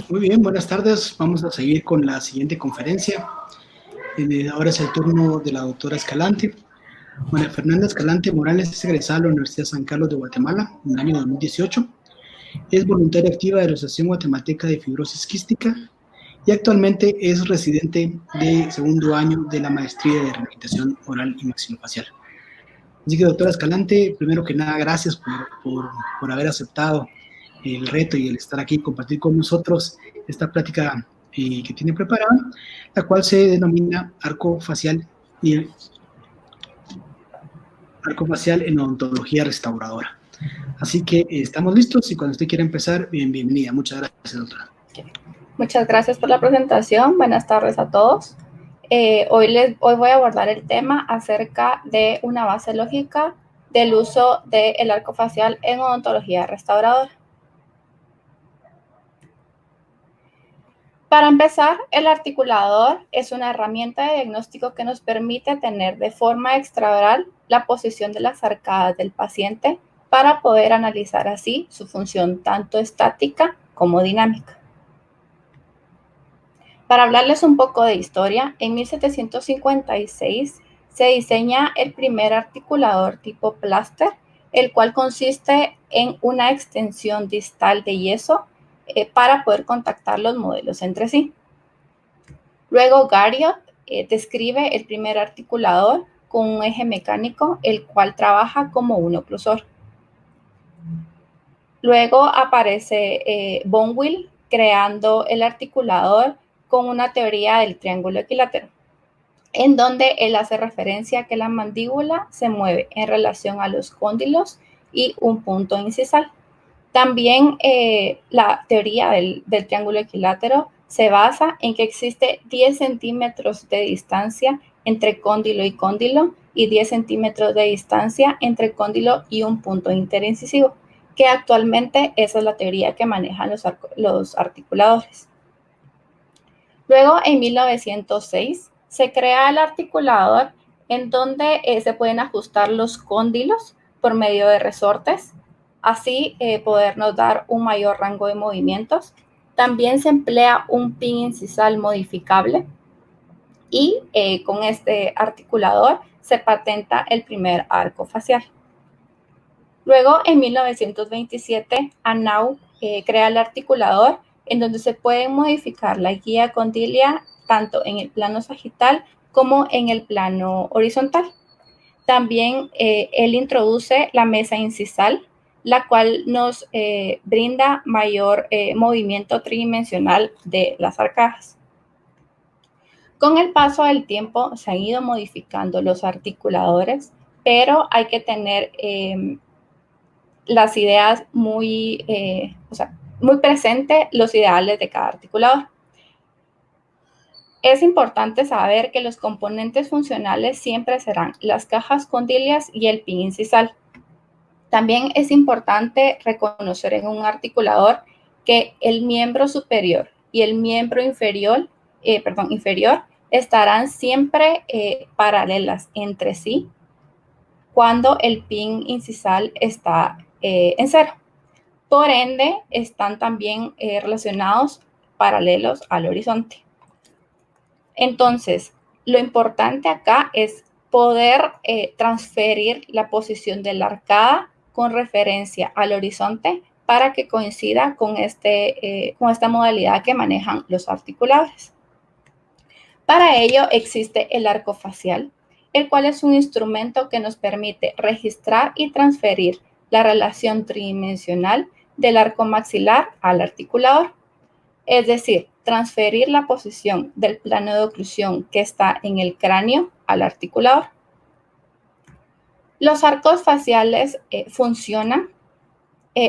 Muy bien, buenas tardes. Vamos a seguir con la siguiente conferencia. Ahora es el turno de la doctora Escalante. María Fernanda Escalante Morales es egresada de la Universidad San Carlos de Guatemala en el año 2018. Es voluntaria activa de la Asociación Guatemalteca de Fibrosis Quística y actualmente es residente de segundo año de la maestría de rehabilitación oral y maxilofacial. Así que, doctora Escalante, primero que nada, gracias por haber aceptado el reto y el estar aquí y compartir con nosotros esta plática que tiene preparada, la cual se denomina arco facial en odontología restauradora. Así que estamos listos y cuando usted quiera empezar, bienvenida. Muchas gracias, doctora. Muchas gracias por la presentación. Buenas tardes a todos. Hoy voy a abordar el tema acerca de una base lógica del uso del arco facial en odontología restauradora. Para empezar, el articulador es una herramienta de diagnóstico que nos permite tener de forma extraoral la posición de las arcadas del paciente para poder analizar así su función tanto estática como dinámica. Para hablarles un poco de historia, en 1756 se diseña el primer articulador tipo Plaster, el cual consiste en una extensión distal de yeso para poder contactar los modelos entre sí. Luego Garriott describe el primer articulador con un eje mecánico, el cual trabaja como un oclusor. Luego aparece Bonwill creando el articulador con una teoría del triángulo equilátero, en donde él hace referencia a que la mandíbula se mueve en relación a los cóndilos y un punto incisal. También la teoría del triángulo equilátero se basa en que existe 10 centímetros de distancia entre cóndilo y cóndilo y 10 centímetros de distancia entre cóndilo y un punto interincisivo, que actualmente esa es la teoría que manejan los articuladores. Luego, en 1906, se crea el articulador en donde se pueden ajustar los cóndilos por medio de resortes, así podernos dar un mayor rango de movimientos. También se emplea un pin incisal modificable y con este articulador se patenta el primer arco facial. Luego, en 1927, Anau crea el articulador en donde se puede modificar la guía condilia tanto en el plano sagital como en el plano horizontal. También él introduce la mesa incisal, la cual nos brinda mayor movimiento tridimensional de las arcadas. Con el paso del tiempo se han ido modificando los articuladores, pero hay que tener las ideas muy presentes, los ideales de cada articulador. Es importante saber que los componentes funcionales siempre serán las cajas condilias y el pin incisal. También es importante reconocer en un articulador que el miembro superior y el miembro inferior estarán siempre paralelas entre sí cuando el pin incisal está en cero. Por ende, están también relacionados paralelos al horizonte. Entonces, lo importante acá es poder transferir la posición de la arcada con referencia al horizonte para que coincida con esta modalidad que manejan los articuladores. Para ello existe el arco facial, el cual es un instrumento que nos permite registrar y transferir la relación tridimensional del arco maxilar al articulador. Es decir, transferir la posición del plano de oclusión que está en el cráneo al articulador. Los arcos faciales funcionan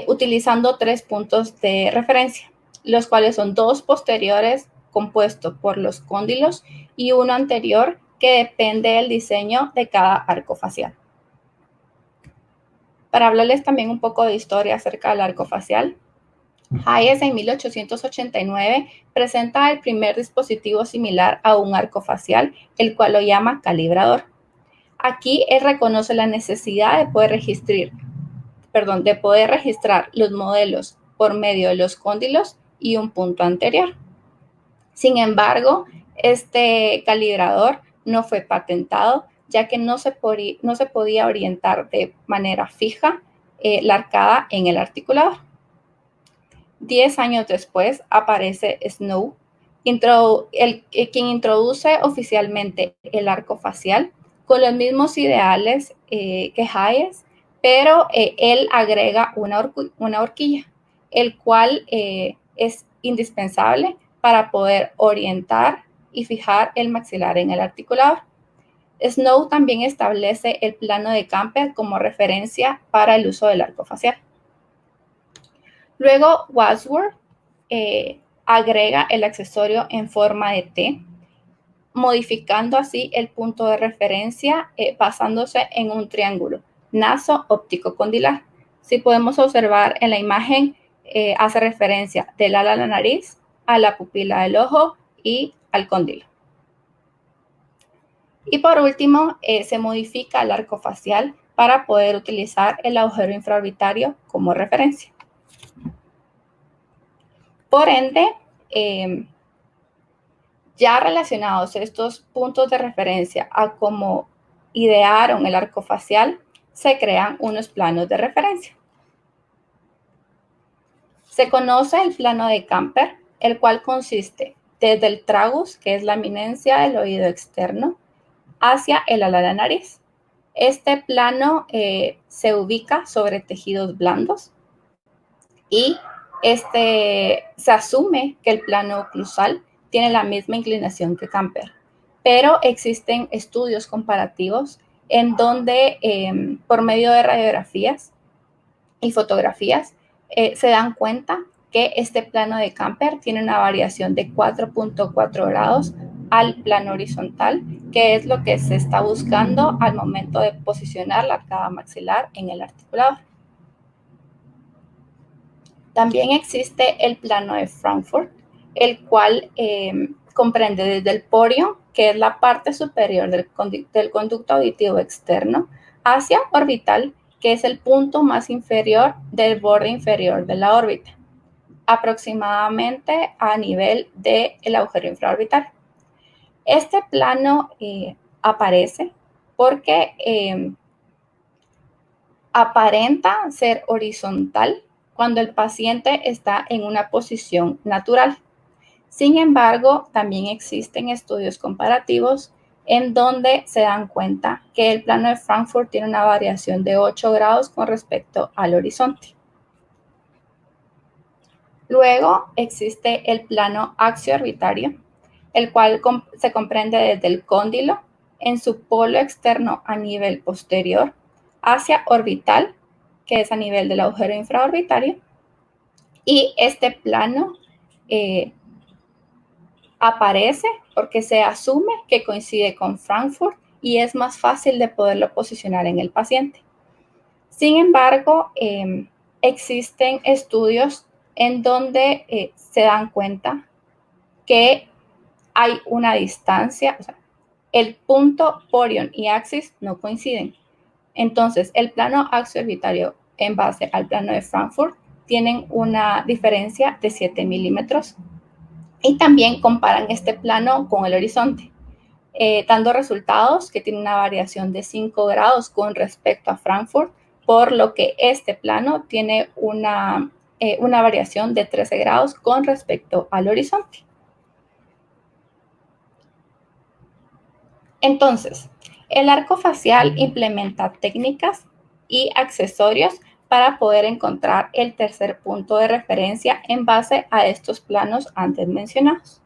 utilizando 3 puntos de referencia, los cuales son 2 posteriores compuestos por los cóndilos y uno anterior que depende del diseño de cada arco facial. Para hablarles también un poco de historia acerca del arco facial, Hayes en 1889 presenta el primer dispositivo similar a un arco facial, el cual lo llama calibrador. Aquí él reconoce la necesidad de poder registrar los modelos por medio de los cóndilos y un punto anterior. Sin embargo, este calibrador no fue patentado, ya que no se podía orientar de manera fija la arcada en el articulador. 10 años después aparece Snow, quien introduce oficialmente el arco facial con los mismos ideales que Hayes, pero él agrega una horquilla, el cual es indispensable para poder orientar y fijar el maxilar en el articulador. Snow también establece el plano de Camper como referencia para el uso del arco facial. Luego, Wadsworth agrega el accesorio en forma de T, modificando así el punto de referencia basándose en un triángulo naso-óptico-condilar. Si podemos observar en la imagen, hace referencia del ala de la nariz, a la pupila del ojo y al cóndilo. Y por último, se modifica el arco facial para poder utilizar el agujero infraorbitario como referencia. Por ende, ya relacionados estos puntos de referencia a cómo idearon el arco facial, se crean unos planos de referencia. Se conoce el plano de Camper, el cual consiste desde el tragus, que es la eminencia del oído externo, hacia el ala de la nariz. Este plano se ubica sobre tejidos blandos y se asume que el plano oclusal tiene la misma inclinación que Camper, pero existen estudios comparativos en donde por medio de radiografías y fotografías se dan cuenta que este plano de Camper tiene una variación de 4.4 grados al plano horizontal, que es lo que se está buscando al momento de posicionar la arcada maxilar en el articulador. También existe el plano de Frankfurt, el cual comprende desde el porio, que es la parte superior del conducto auditivo externo, hacia orbital, que es el punto más inferior del borde inferior de la órbita, aproximadamente a nivel del agujero infraorbital. Este plano aparece porque aparenta ser horizontal cuando el paciente está en una posición natural. Sin embargo, también existen estudios comparativos en donde se dan cuenta que el plano de Frankfurt tiene una variación de 8 grados con respecto al horizonte. Luego existe el plano axio-orbitario, el cual se comprende desde el cóndilo en su polo externo a nivel posterior hacia orbital, que es a nivel del agujero infraorbitario, y este plano aparece porque se asume que coincide con Frankfurt y es más fácil de poderlo posicionar en el paciente. Sin embargo, existen estudios en donde se dan cuenta que hay una distancia, o sea, el punto porion y axis no coinciden. Entonces, el plano axio-orbitario en base al plano de Frankfurt tienen una diferencia de 7 milímetros y también comparan este plano con el horizonte, dando resultados que tienen una variación de 5 grados con respecto a Frankfurt, por lo que este plano tiene una variación de 13 grados con respecto al horizonte. Entonces, el arco facial implementa técnicas y accesorios para poder encontrar el tercer punto de referencia en base a estos planos antes mencionados.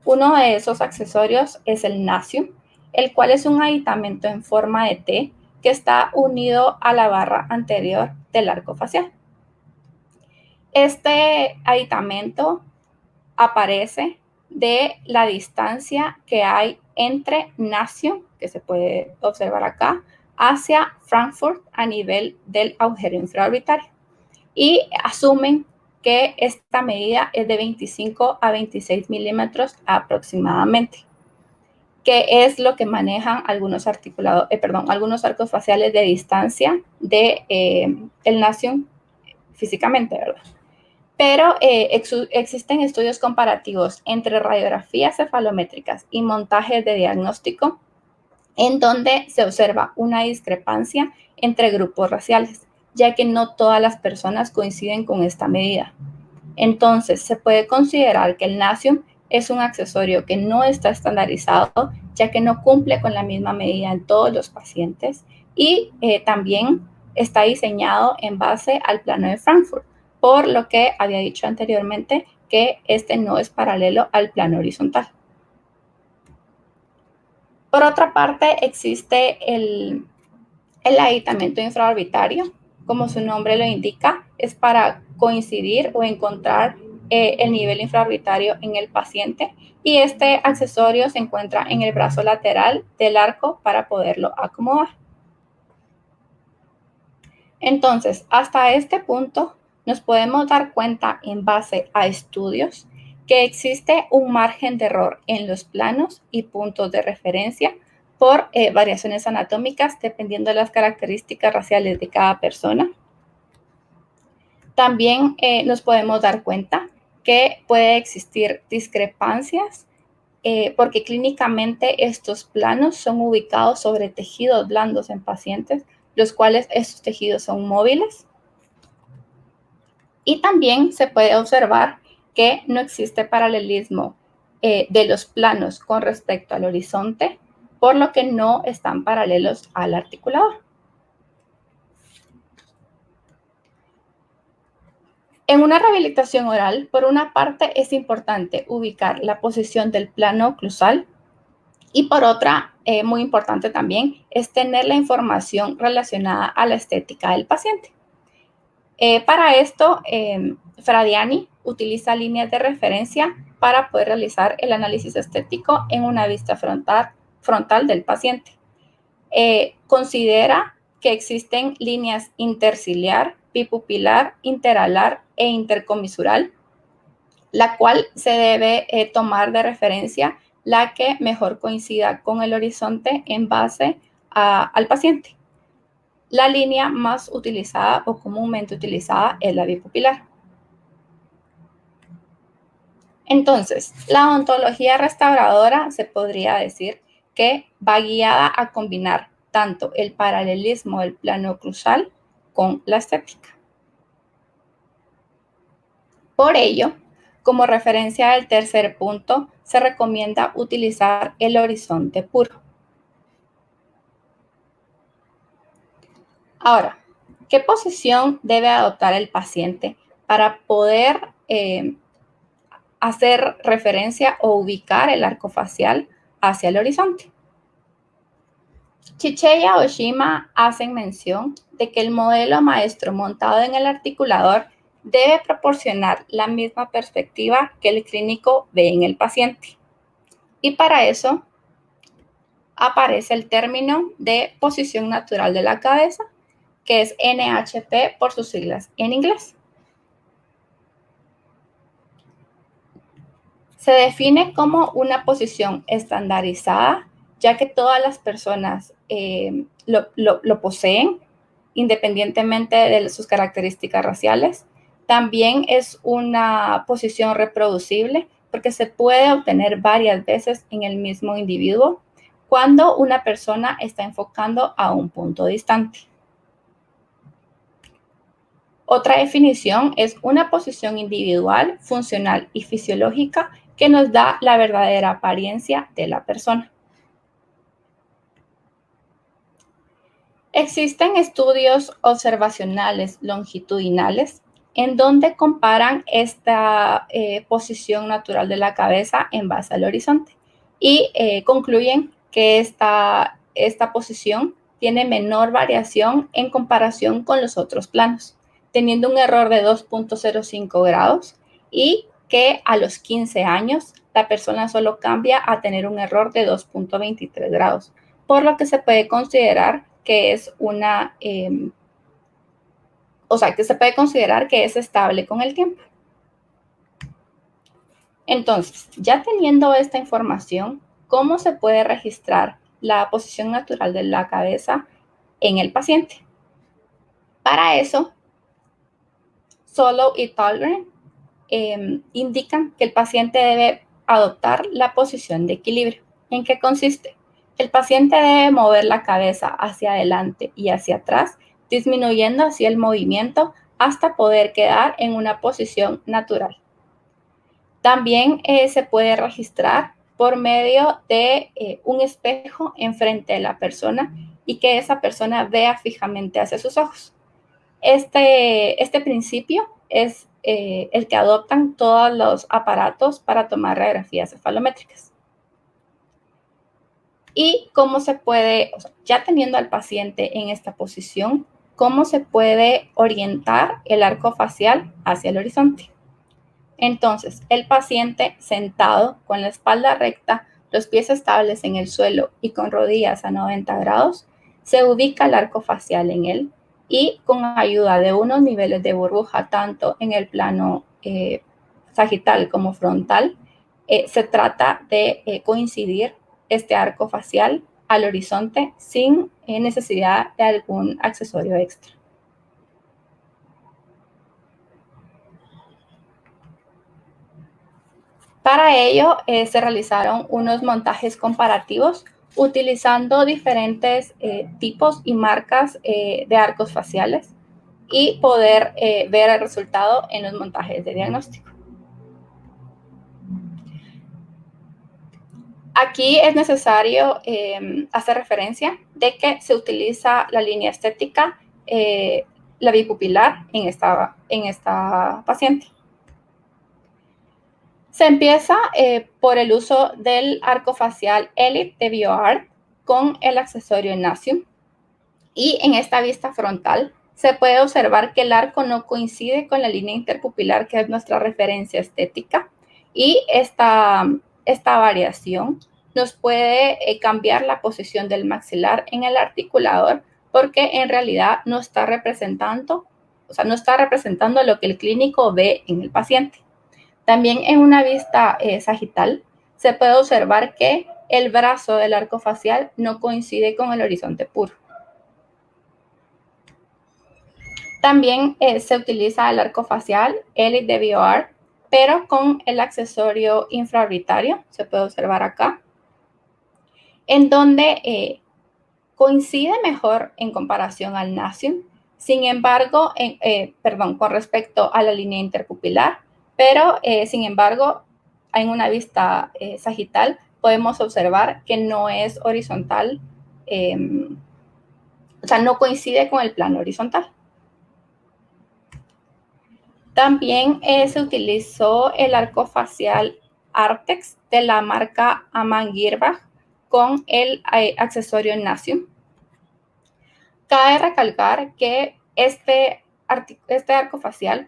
Uno de esos accesorios es el Nacium, el cual es un aditamento en forma de T que está unido a la barra anterior del arco facial. Este aditamento aparece de la distancia que hay entre Nacium, que se puede observar acá, hacia Frankfurt a nivel del agujero infraorbitario. Y asumen que esta medida es de 25 a 26 milímetros aproximadamente, que es lo que manejan algunos arcos faciales de distancia de el Nacium físicamente, ¿verdad? Pero existen estudios comparativos entre radiografías cefalométricas y montajes de diagnóstico en donde se observa una discrepancia entre grupos raciales, ya que no todas las personas coinciden con esta medida. Entonces, se puede considerar que el Nacium es un accesorio que no está estandarizado, ya que no cumple con la misma medida en todos los pacientes y también está diseñado en base al plano de Frankfurt, por lo que había dicho anteriormente que este no es paralelo al plano horizontal. Por otra parte, existe el aditamiento infraorbitario. Como su nombre lo indica, es para coincidir o encontrar el nivel infraorbitario en el paciente y este accesorio se encuentra en el brazo lateral del arco para poderlo acomodar. Entonces, hasta este punto nos podemos dar cuenta en base a estudios que existe un margen de error en los planos y puntos de referencia por variaciones anatómicas dependiendo de las características raciales de cada persona. También nos podemos dar cuenta que puede existir discrepancias porque clínicamente estos planos son ubicados sobre tejidos blandos en pacientes, los cuales estos tejidos son móviles. Y también se puede observar que no existe paralelismo de los planos con respecto al horizonte, por lo que no están paralelos al articulador. En una rehabilitación oral, por una parte es importante ubicar la posición del plano oclusal y por otra, muy importante también, es tener la información relacionada a la estética del paciente. Para esto, Fradiani utiliza líneas de referencia para poder realizar el análisis estético en una vista frontal del paciente. Considera que existen líneas interciliar, bipupilar, interalar e intercomisural, la cual se debe tomar de referencia la que mejor coincida con el horizonte en base al paciente. La línea más utilizada o comúnmente utilizada es la bipupilar. Entonces, la odontología restauradora se podría decir que va guiada a combinar tanto el paralelismo del plano oclusal con la estética. Por ello, como referencia del tercer punto, se recomienda utilizar el horizonte puro. Ahora, ¿qué posición debe adoptar el paciente para poder hacer referencia o ubicar el arco facial hacia el horizonte? Chiche y Aoshima hacen mención de que el modelo maestro montado en el articulador debe proporcionar la misma perspectiva que el clínico ve en el paciente. Y para eso aparece el término de posición natural de la cabeza, que es NHP por sus siglas en inglés. Se define como una posición estandarizada, ya que todas las personas lo poseen, independientemente de sus características raciales. También es una posición reproducible, porque se puede obtener varias veces en el mismo individuo cuando una persona está enfocando a un punto distante. Otra definición es una posición individual, funcional y fisiológica que nos da la verdadera apariencia de la persona. Existen estudios observacionales longitudinales en donde comparan esta posición natural de la cabeza en base al horizonte y concluyen que esta posición tiene menor variación en comparación con los otros planos, teniendo un error de 2.05 grados y que a los 15 años la persona solo cambia a tener un error de 2.23 grados, por lo que se puede considerar que es que se puede considerar que es estable con el tiempo. Entonces, ya teniendo esta información, ¿cómo se puede registrar la posición natural de la cabeza en el paciente? Para eso, Solow y Thalgren indican que el paciente debe adoptar la posición de equilibrio. ¿En qué consiste? El paciente debe mover la cabeza hacia adelante y hacia atrás, disminuyendo así el movimiento hasta poder quedar en una posición natural. También se puede registrar por medio de un espejo enfrente de la persona y que esa persona vea fijamente hacia sus ojos. Este principio es el que adoptan todos los aparatos para tomar radiografías cefalométricas. Y cómo se puede, ya teniendo al paciente en esta posición, cómo se puede orientar el arco facial hacia el horizonte. Entonces, el paciente sentado con la espalda recta, los pies estables en el suelo y con rodillas a 90 grados, se ubica el arco facial en él y con ayuda de unos niveles de burbuja, tanto en el plano sagital como frontal, se trata de coincidir este arco facial al horizonte sin necesidad de algún accesorio extra. Para ello, se realizaron unos montajes comparativos utilizando diferentes tipos y marcas de arcos faciales y poder ver el resultado en los montajes de diagnóstico. Aquí es necesario hacer referencia de que se utiliza la línea estética, la bipupilar en esta paciente. Se empieza por el uso del arco facial Elite de BioArt con el accesorio Nacium. Y en esta vista frontal se puede observar que el arco no coincide con la línea interpupilar, que es nuestra referencia estética. Y esta variación nos puede cambiar la posición del maxilar en el articulador porque en realidad no está representando lo que el clínico ve en el paciente. También en una vista sagital se puede observar que el brazo del arco facial no coincide con el horizonte puro. También se utiliza el arco facial Elite de BioArt, pero con el accesorio infraorbitario, se puede observar acá, en donde coincide mejor en comparación al Nacium, sin embargo, con respecto a la línea interpupilar, pero sin embargo, en una vista sagital podemos observar que no es horizontal, no coincide con el plano horizontal. También se utilizó el arco facial Artex de la marca Amann Girrbach con el accesorio Nacium. Cabe recalcar que este arco facial,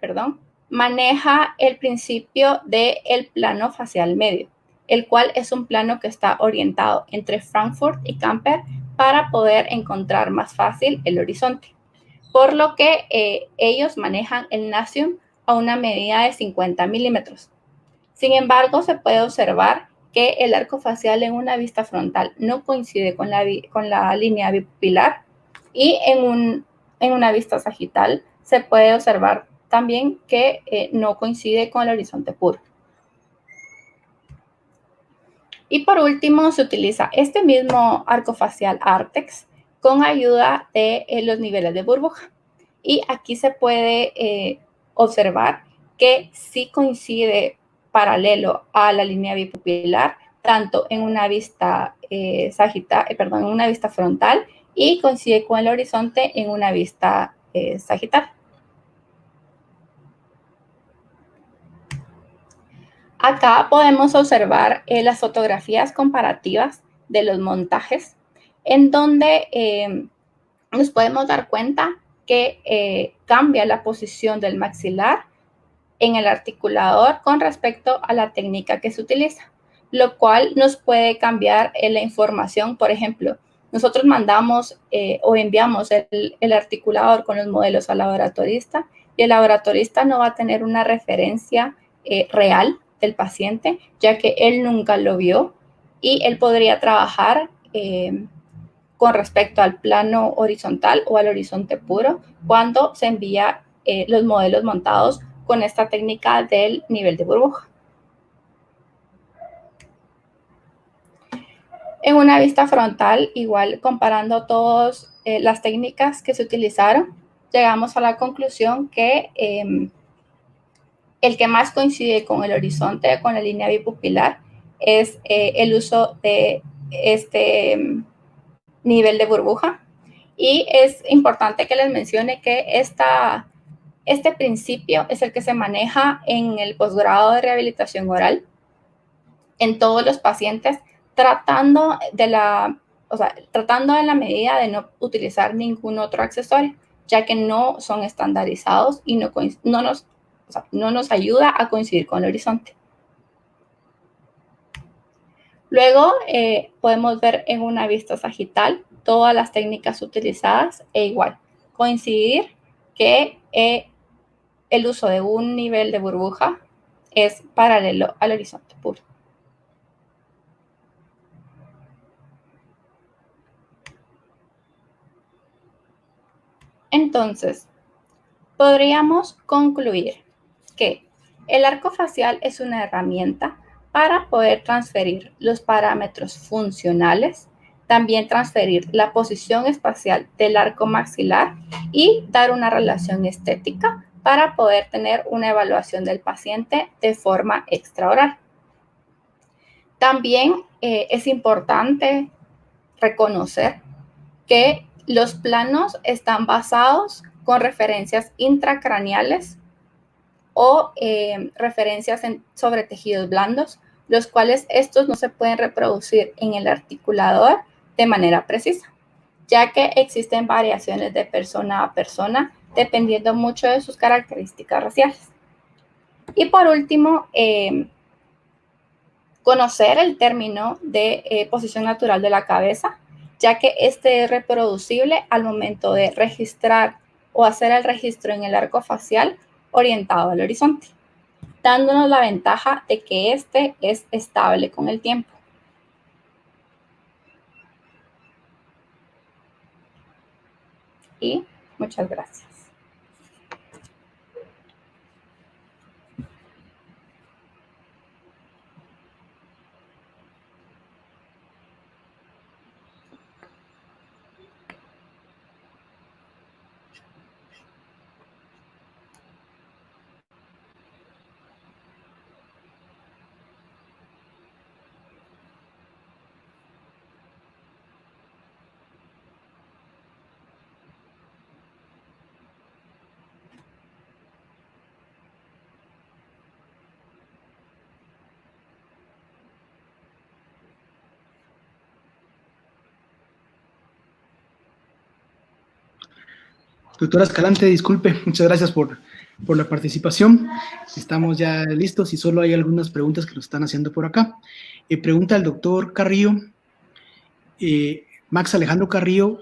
maneja el principio del plano facial medio, el cual es un plano que está orientado entre Frankfurt y Camper para poder encontrar más fácil el horizonte. Por lo que ellos manejan el Nacium a una medida de 50 milímetros. Sin embargo, se puede observar que el arco facial en una vista frontal no coincide con la línea bipupilar y en una vista sagital se puede observar también que no coincide con el horizonte puro. Y por último, se utiliza este mismo arco facial Artex con ayuda de los niveles de burbuja. Y aquí se puede observar que sí coincide paralelo a la línea bipupilar, tanto en una vista en una vista frontal y coincide con el horizonte en una vista sagital. Acá podemos observar las fotografías comparativas de los montajes, en donde nos podemos dar cuenta que cambia la posición del maxilar en el articulador con respecto a la técnica que se utiliza, lo cual nos puede cambiar la información. Por ejemplo, nosotros mandamos o enviamos el articulador con los modelos al laboratorista y el laboratorista no va a tener una referencia real del paciente, ya que él nunca lo vio y él podría trabajar con respecto al plano horizontal o al horizonte puro cuando se envía los modelos montados con esta técnica del nivel de burbuja. En una vista frontal, igual comparando todas las técnicas que se utilizaron, llegamos a la conclusión que el que más coincide con el horizonte, con la línea bipupilar, es el uso de este nivel de burbuja. Y es importante que les mencione que este principio es el que se maneja en el posgrado de rehabilitación oral en todos los pacientes, tratando en la medida de no utilizar ningún otro accesorio, ya que no son estandarizados y no nos ayuda a coincidir con el horizonte. Luego podemos ver en una vista sagital todas las técnicas utilizadas e igual coincidir que el uso de un nivel de burbuja es paralelo al horizonte puro. Entonces, podríamos concluir que el arco facial es una herramienta para poder transferir los parámetros funcionales, también transferir la posición espacial del arco maxilar y dar una relación estética para poder tener una evaluación del paciente de forma extraoral. También es importante reconocer que los planos están basados con referencias intracraneales o referencias sobre tejidos blandos, los cuales estos no se pueden reproducir en el articulador de manera precisa, ya que existen variaciones de persona a persona dependiendo mucho de sus características raciales. Y por último, conocer el término de posición natural de la cabeza, ya que este es reproducible al momento de registrar o hacer el registro en el arco facial orientado al horizonte, dándonos la ventaja de que este es estable con el tiempo. Y muchas gracias. Doctora Escalante, disculpe, muchas gracias por la participación. Estamos ya listos y solo hay algunas preguntas que nos están haciendo por acá. Pregunta el doctor Carrillo, Max Alejandro Carrillo,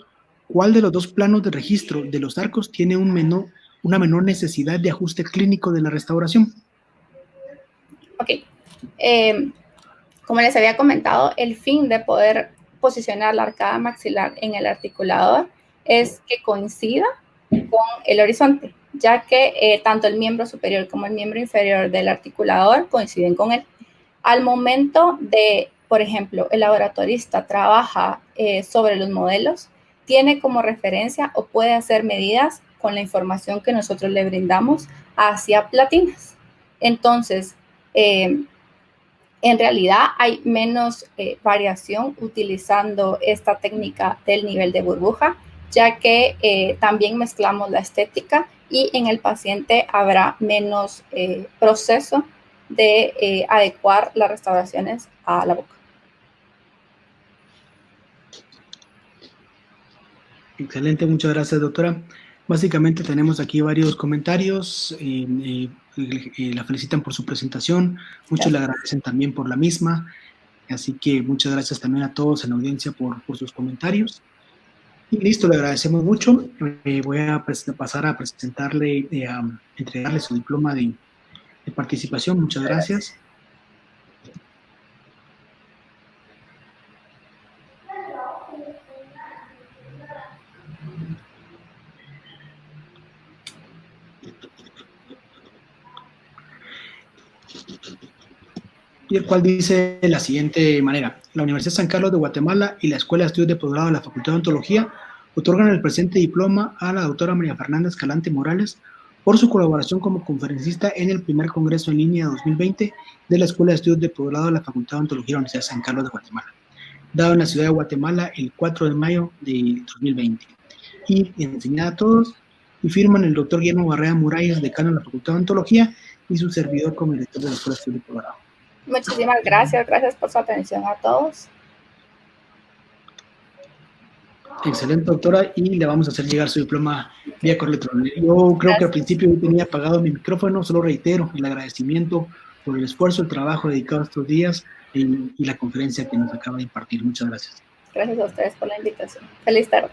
¿cuál de los dos planos de registro de los arcos tiene una menor necesidad de ajuste clínico de la restauración? Ok. Como les había comentado, el fin de poder posicionar la arcada maxilar en el articulador es que coincida con el horizonte, ya que tanto el miembro superior como el miembro inferior del articulador coinciden con él. Al momento de, por ejemplo, el laboratorista trabaja sobre los modelos, tiene como referencia o puede hacer medidas con la información que nosotros le brindamos hacia platinas. Entonces, en realidad hay menos variación utilizando esta técnica del nivel de burbuja, ya que también mezclamos la estética y en el paciente habrá menos proceso de adecuar las restauraciones a la boca. Excelente, muchas gracias, doctora. Básicamente tenemos aquí varios comentarios. La felicitan por su presentación. Muchos le agradecen también por la misma. Así que muchas gracias también a todos en la audiencia por sus comentarios. Y listo, le agradecemos mucho. Voy a pasar a presentarle, a entregarle su diploma de participación. Muchas gracias. y el cual dice de la siguiente manera: la Universidad San Carlos de Guatemala y la Escuela de Estudios de Posgrado de la Facultad de Odontología otorgan el presente diploma a la doctora María Fernanda Escalante Morales por su colaboración como conferencista en el primer Congreso en Línea 2020 de la Escuela de Estudios de Posgrado de la Facultad de Odontología de la Universidad San Carlos de Guatemala, dado en la ciudad de Guatemala el 4 de mayo de 2020. Y enseñada a todos, y firman el doctor Guillermo Barrera Muralles, decano de la Facultad de Odontología, y su servidor como director de la Escuela de Estudios de Posgrado. Muchísimas gracias, gracias por su atención a todos. Excelente, doctora, y le vamos a hacer llegar su diploma vía correo electrónico. Yo creo que al principio yo tenía apagado mi micrófono, solo reitero el agradecimiento por el esfuerzo, el trabajo dedicado estos días y la conferencia que nos acaba de impartir. Muchas gracias. Gracias a ustedes por la invitación. Feliz tarde.